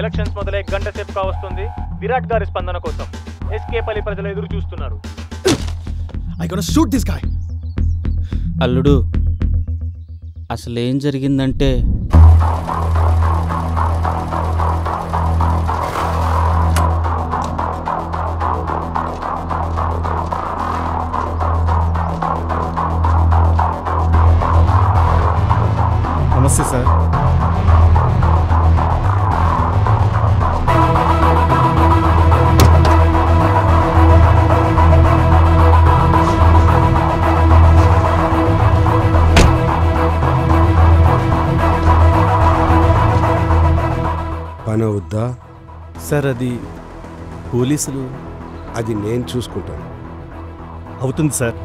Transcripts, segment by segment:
Elections మొదలై గంట సేపు కావస్తుంది. విరాట్ గారి స్పందన కోసం ఎస్కేపల్లి ప్రజలు ఎదురు చూస్తున్నారు. అల్లుడు, అసలేం జరిగిందంటే నమస్తే సార్. పని అవుద్దా సార్ అది పోలీసులు. అది నేను చూసుకుంటాను. అవుతుంది సార్.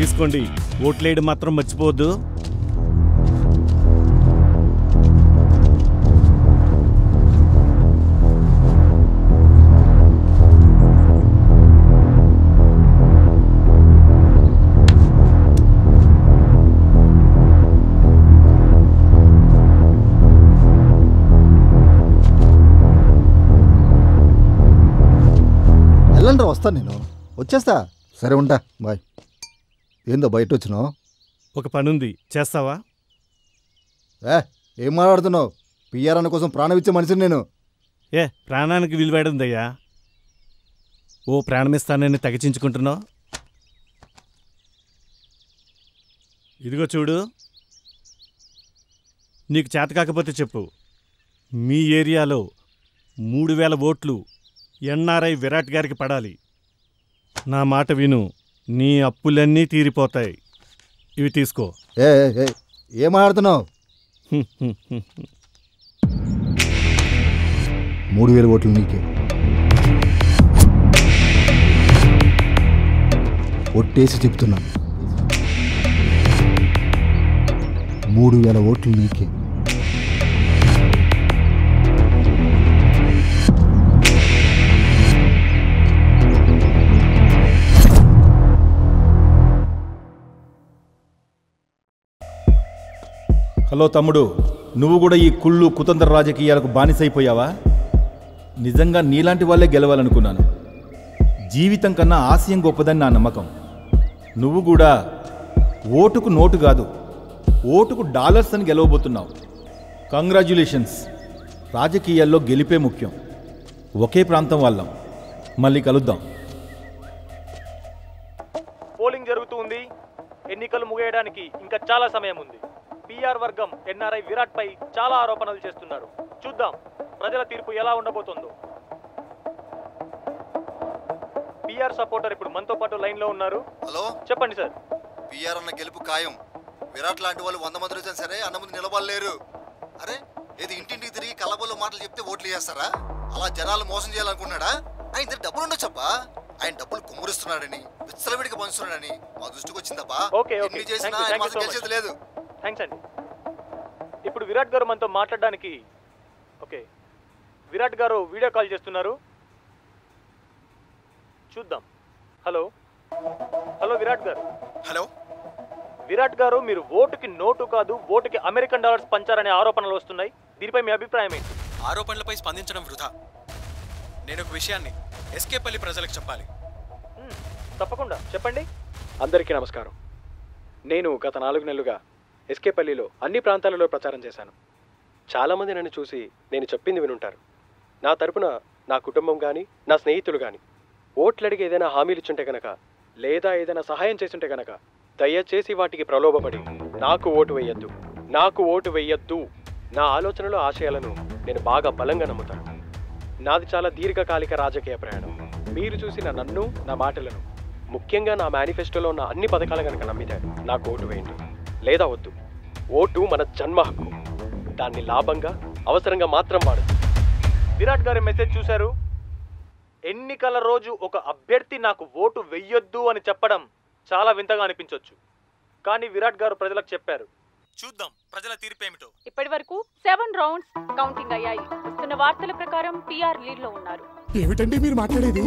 తీసుకోండి, ఓట్లేయడం మాత్రం మర్చిపోవద్దు. వెళ్ళండి, వస్తాను నేను, వచ్చేస్తా. సరే ఉంటా, బాయ్. ఏందో బయట వచ్చినావు? ఒక పనుంది, చేస్తావా? ఏం మాట్లాడుతున్నావు? పిఆర్ అన్న కోసం ప్రాణం ఇచ్చే మనిషిని నేను. ప్రాణానికి విలువేడుందయ్యా. ఓ ప్రాణమిస్తానని తగచించుకుంటున్నావు. ఇదిగో చూడు, నీకు చేత కాకపోతే చెప్పు. మీ ఏరియాలో 3000 ఓట్లు ఎన్ఆర్ఐ విరాట్ గారికి పడాలి. నా మాట విను, నీ అప్పులన్నీ తీరిపోతాయి. ఇవి తీసుకో. ఏం మాట్లాడుతున్నావు? 3000 ఓట్లు నీకే. ఒట్టేసి చెప్తున్నాను, 3000 ఓట్లు నీకే. హలో తమ్ముడు, నువ్వు కూడా ఈ కుళ్ళు కుతంత్ర రాజకీయాలకు బానిసైపోయావా? నిజంగా నీలాంటి వాళ్ళే గెలవాలనుకున్నాను. జీవితం కన్నా ఆశయం గొప్పదని నా నమ్మకం. నువ్వు కూడా ఓటుకు నోటు కాదు, ఓటుకు డాలర్స్ అని గెలవబోతున్నావు. కంగ్రాచ్యులేషన్స్. రాజకీయాల్లో గెలిపే ముఖ్యం. ఒకే ప్రాంతం వాళ్ళం. మళ్ళీ కలుద్దాం. పోలింగ్ జరుగుతుంది. ఎన్నికలు ముగియడానికి ఇంకా చాలా సమయం ఉంది. పిఆర్ వర్గం ఎన్ఆర్ఐ విరాట్ పై చాలా ఆరోపణలు చేస్తున్నారు. చూద్దాం ప్రజల తీర్పు ఎలా ఉండబోతుందో. పిఆర్ సపోర్టర్ ఇప్పుడు మనతో పాటు లైన్ లో ఉన్నారు. హలో, చెప్పండి సార్. పిఆర్ అన్న గెలుపు ఖాయం. విరాట్ లాంటి వాళ్ళు 100 మంది వచ్చాను సరే, అన్న ముందు నిలబడలేరు. అరే, ఏది ఇంటింటికి తిరిగి కళ్ళబొల్ల మాటలు చెప్తే ఓట్లు చేస్తారా? అలా జనాలు మోసం చేయాలనుకున్నాడా? ఆయన దగ్గర డబ్బులు ఉండొచ్చప్పా. ఆయన డబ్బులు కుమ్మరిస్తున్నాడని, విచ్చలవిడిగా పంచుతున్నాడని మా దృష్టికి వచ్చిందప్పా. గెలిచేది లేదు. థ్యాంక్స్ అండి. ఇప్పుడు విరాట్ గారు మనతో మాట్లాడడానికి విరాట్ గారు వీడియో కాల్ చేస్తున్నారు. చూద్దాం. హలో హలో విరాట్ గారు. హలో విరాట్ గారు, మీరు ఓటుకి నోటు కాదు, ఓటుకి అమెరికన్ డాలర్స్ పంచారనే ఆరోపణలు వస్తున్నాయి. దీనిపై మీ అభిప్రాయం ఏంటి? ఆరోపణలపై స్పందించడం వృధా. నేను ఒక విషయాన్ని ఎస్కేపల్లి ప్రజలకు చెప్పాలి. తప్పకుండా చెప్పండి. అందరికీ నమస్కారం. నేను గత 4 నెలలుగా ఎస్కేపల్లిలో అన్ని ప్రాంతాలలో ప్రచారం చేశాను. చాలామంది నన్ను చూసి నేను చెప్పింది వినుంటారు. నా తరపున నా కుటుంబం కానీ, నా స్నేహితులు కానీ ఓట్లు అడిగి ఏదైనా హామీలు ఇచ్చుంటే గనక, లేదా ఏదైనా సహాయం చేస్తుంటే గనక, దయచేసి వాటికి ప్రలోభపడి నాకు ఓటు వేయద్దు. నాకు ఓటు వెయ్యొద్దు. నా ఆలోచనలు ఆశయాలను నేను బాగా బలంగా నమ్ముతాను. నాది చాలా దీర్ఘకాలిక రాజకీయ ప్రయాణం. మీరు చూసిన నన్ను, నా మాటలను, ముఖ్యంగా నా మేనిఫెస్టోలో ఉన్న అన్ని పథకాలు కనుక నమ్మితే నాకు ఓటు వేయండి, లేదా వద్దు. ఓటు మన జన్మ హక్కు. దాన్ని లాభంగా, అవసరంగా మాత్రం వాడదు. విరాట్ గారి మెసేజ్ చూశారు. ఎన్నికల రోజు ఒక అభ్యర్థి నాకు ఓటు వెయ్యొద్దు అని చెప్పడం చాలా వింతగా అనిపించవచ్చు. కానీ విరాట్ గారు ప్రజలకు చెప్పారు. చూద్దాం ప్రజల తీర్పు ఏమిటో. ఇప్పటి వరకు 7 రౌండ్స్ కౌంటింగ్ అయ్యాయి. వస్తున్న వార్తల ప్రకారం పిఆర్ లీడ్ లో ఉన్నారు. ఏమిటండి మీరు మాట్లాడేది?